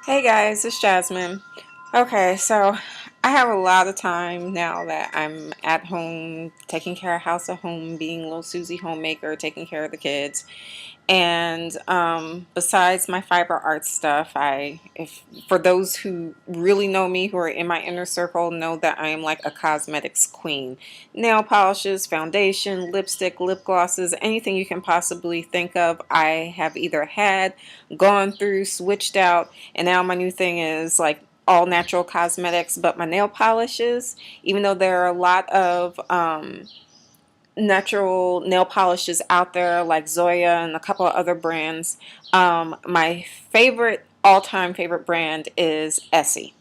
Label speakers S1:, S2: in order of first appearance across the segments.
S1: Hey guys, it's Jasmine. Okay, so I have a lot of time now that I'm at home, taking care of house at home, being little Susie homemaker, taking care of the kids. And besides my fiber art stuff, if for those who really know me, who are in my inner circle, know that I am like a cosmetics queen. Nail polishes, foundation, lipstick, lip glosses, anything you can possibly think of, I have either had, gone through, switched out, and now my new thing is like all natural cosmetics. But my nail polishes, even though there are a lot of natural nail polishes out there like Zoya and a couple of other brands. My favorite, all-time favorite brand is Essie.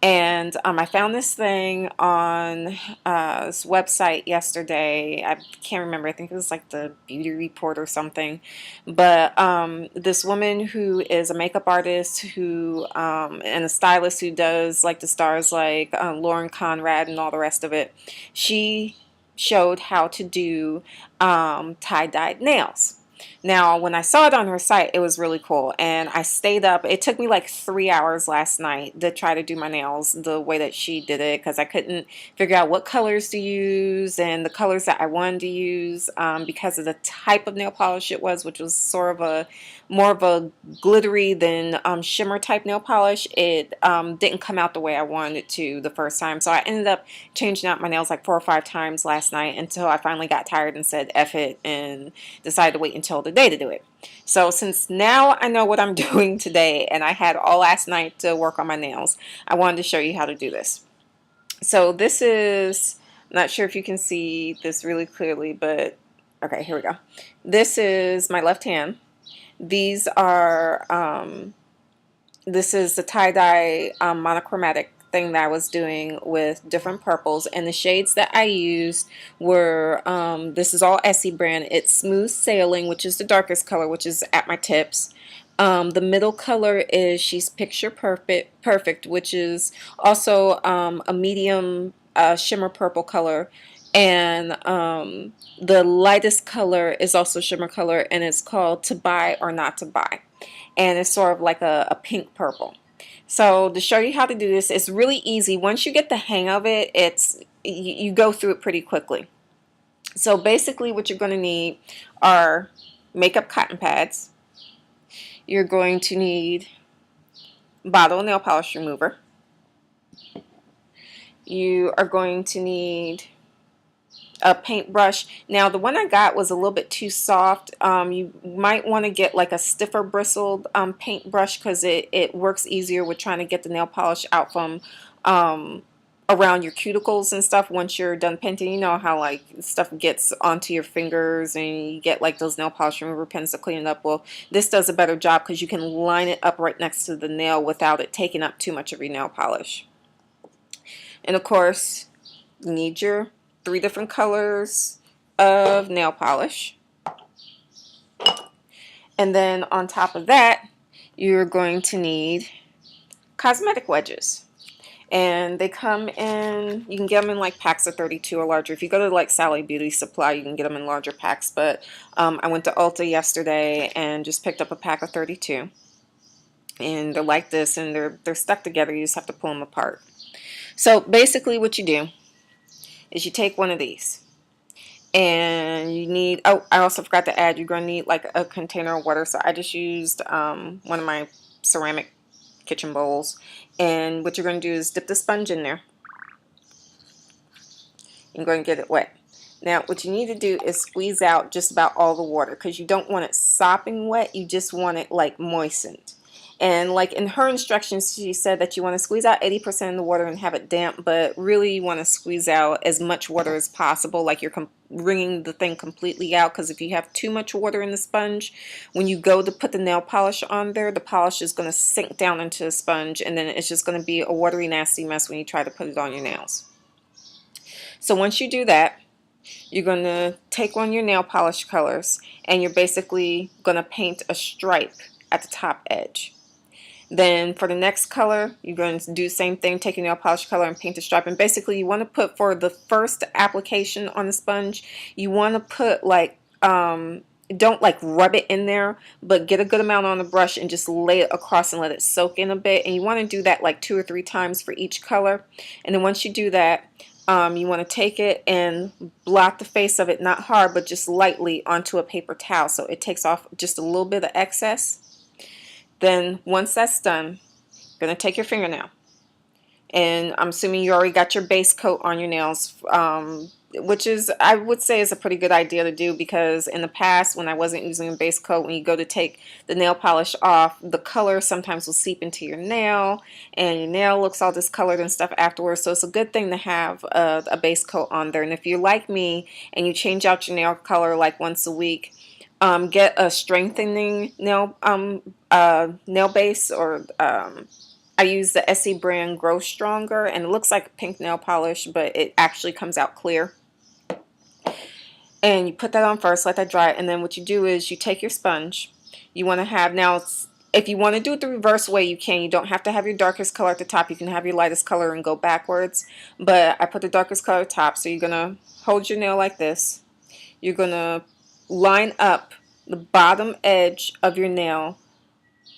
S1: And I found this thing on this website yesterday. I can't remember. I think it was like the Beauty Report or something. But this woman who is a makeup artist and a stylist who does like the stars like Lauren Conrad and all the rest of it, she showed how to do tie-dyed nails. Now, when I saw it on her site, it was really cool, and I stayed up. It took me like 3 hours last night to try to do my nails the way that she did it because I couldn't figure out what colors to use and the colors that I wanted to use because of the type of nail polish it was, which was sort of a more of a glittery than shimmer type nail polish. It didn't come out the way I wanted it to the first time, so I ended up changing out my nails like 4 or 5 times last night until I finally got tired and said F it and decided to wait until the day to do it. So since now I know what I'm doing today and I had all last night to work on my nails, I wanted to show you how to do this. So this is, I'm not sure if you can see this really clearly, but okay, here we go. This is my left hand. These are, this is the tie-dye monochromatic thing that I was doing with different purples, and the shades that I used were this is all Essie brand. It's Smooth Sailing, which is the darkest color, which is at my tips. The middle color is She's Picture Perfect, which is also a medium shimmer purple color, and the lightest color is also shimmer color, and it's called To Buy or Not to Buy, and it's sort of like a pink purple. So to show you how to do this, it's really easy. Once you get the hang of it, you go through it pretty quickly. So basically what you're going to need are makeup cotton pads. You're going to need bottle nail polish remover. You are going to need a paintbrush. Now the one I got was a little bit too soft. You might want to get like a stiffer bristled paintbrush because it works easier with trying to get the nail polish out from around your cuticles and stuff once you're done painting. You know how like stuff gets onto your fingers and you get like those nail polish remover pens to clean it up. Well, this does a better job because you can line it up right next to the nail without it taking up too much of your nail polish. And of course, you need your 3 different colors of nail polish. And then on top of that, you're going to need cosmetic wedges. And they come in, you can get them in like packs of 32 or larger. If you go to like Sally Beauty Supply, you can get them in larger packs. But I went to Ulta yesterday and just picked up a pack of 32. And they're like this, and they're stuck together. You just have to pull them apart. So basically what you do is you take one of these, and you need, oh, I also forgot to add, you're going to need like a container of water. So I just used one of my ceramic kitchen bowls, and what you're going to do is dip the sponge in there. You're going to get it wet. Now what you need to do is squeeze out just about all the water because you don't want it sopping wet, you just want it like moistened. And like in her instructions, she said that you want to squeeze out 80% of the water and have it damp, but really you want to squeeze out as much water as possible, like you're wringing the thing completely out, because if you have too much water in the sponge, when you go to put the nail polish on there, the polish is going to sink down into the sponge, and then it's just going to be a watery, nasty mess when you try to put it on your nails. So once you do that, you're going to take one of your nail polish colors, and you're basically going to paint a stripe at the top edge. Then for the next color, you're going to do the same thing, take your nail polish color and paint a stripe. And basically you want to put, for the first application on the sponge, you want to put like don't like rub it in there, but get a good amount on the brush and just lay it across and let it soak in a bit. And you want to do that like 2 or 3 times for each color. And then once you do that, you want to take it and blot the face of it, not hard, but just lightly onto a paper towel so it takes off just a little bit of excess. Then once that's done, you're going to take your fingernail. And I'm assuming you already got your base coat on your nails, which is, I would say, is a pretty good idea to do, because in the past when I wasn't using a base coat, when you go to take the nail polish off, the color sometimes will seep into your nail and your nail looks all discolored and stuff afterwards. So it's a good thing to have a base coat on there. And if you're like me and you change out your nail color like once a week, get a strengthening nail base, or I use the Essie brand Grow Stronger, and it looks like pink nail polish, but it actually comes out clear. And you put that on first, let that dry, and then what you do is you take your sponge. You want to have, now if you want to do it the reverse way, you can. You don't have to have your darkest color at the top. You can have your lightest color and go backwards. But I put the darkest color at the top, so you're going to hold your nail like this. You're going to line up the bottom edge of your nail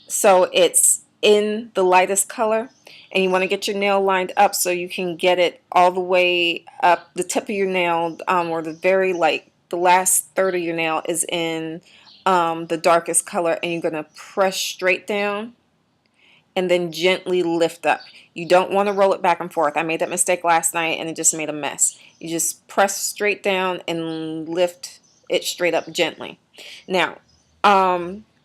S1: so it's in the lightest color, and you want to get your nail lined up so you can get it all the way up the tip of your nail, or the very, like, the last third of your nail is in the darkest color, and you're going to press straight down and then gently lift up. You don't want to roll it back and forth. I made that mistake last night and it just made a mess. You just press straight down and lift it straight up gently. Now,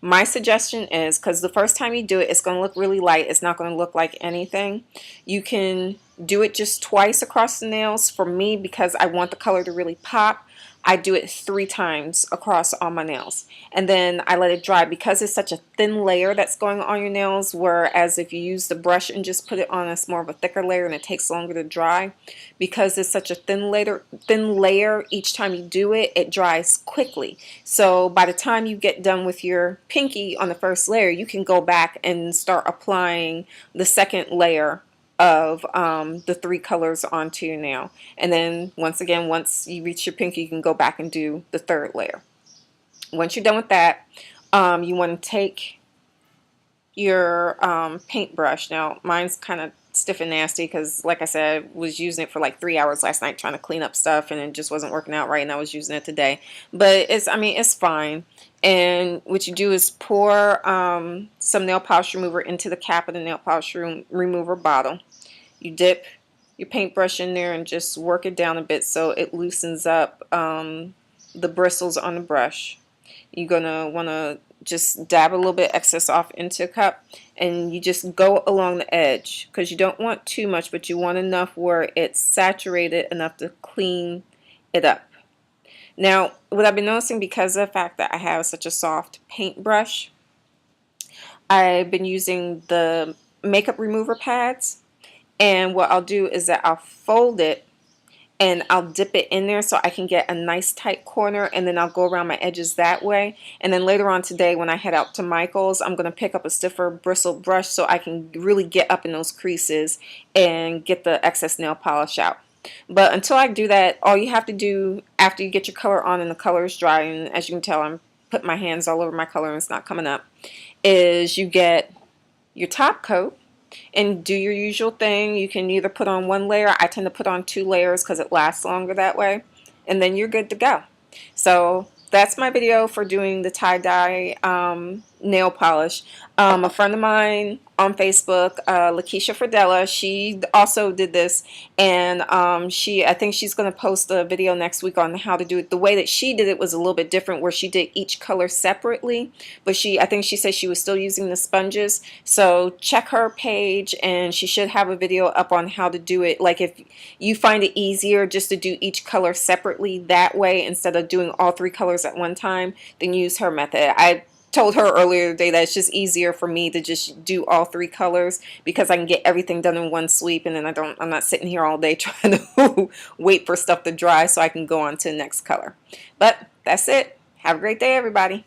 S1: my suggestion is, because the first time you do it, it's going to look really light. It's not going to look like anything. You can do it just twice across the nails. For me, because I want the color to really pop, I do it 3 times across all my nails. And then I let it dry, because it's such a thin layer that's going on your nails, whereas if you use the brush and just put it on, it's more of a thicker layer and it takes longer to dry. Because it's such a thin layer, each time you do it, it dries quickly. So by the time you get done with your pinky on the first layer, you can go back and start applying the second layer of the 3 colors onto your nail. And then once again, once you reach your pinky, you can go back and do the 3rd layer. Once you're done with that, you want to take your paintbrush. Now mine's kind of stiff and nasty because, like I said, I was using it for like 3 hours last night trying to clean up stuff, and it just wasn't working out right, and I was using it today. But it's, I mean, it's fine. And what you do is pour some nail polish remover into the cap of the nail polish remover bottle. You dip your paintbrush in there and just work it down a bit so it loosens up the bristles on the brush. You're going to want to just dab a little bit excess off into a cup, and you just go along the edge, because you don't want too much, but you want enough where it's saturated enough to clean it up. Now, what I've been noticing, because of the fact that I have such a soft paintbrush, I've been using the makeup remover pads. And what I'll do is that I'll fold it and I'll dip it in there so I can get a nice tight corner, and then I'll go around my edges that way. And then later on today, when I head out to Michael's, I'm going to pick up a stiffer bristled brush so I can really get up in those creases and get the excess nail polish out. But until I do that, all you have to do after you get your color on and the color is dry, and as you can tell, I'm putting my hands all over my color and it's not coming up, is you get your top coat and do your usual thing. You can either put on 1 layer. I tend to put on 2 layers because it lasts longer that way. And then you're good to go. So that's my video for doing the tie-dye nail polish. A friend of mine on Facebook, Lakeisha Fridella, she also did this, and I think she's going to post a video next week on how to do it. The way that she did it was a little bit different, where she did each color separately, but I think she said she was still using the sponges. So check her page, and she should have a video up on how to do it. Like, if you find it easier just to do each color separately that way instead of doing all 3 colors at one time, then use her method. I told her earlier today that it's just easier for me to just do all 3 colors, because I can get everything done in one sweep, and then I'm not sitting here all day trying to wait for stuff to dry so I can go on to the next color. But that's it. Have a great day, everybody.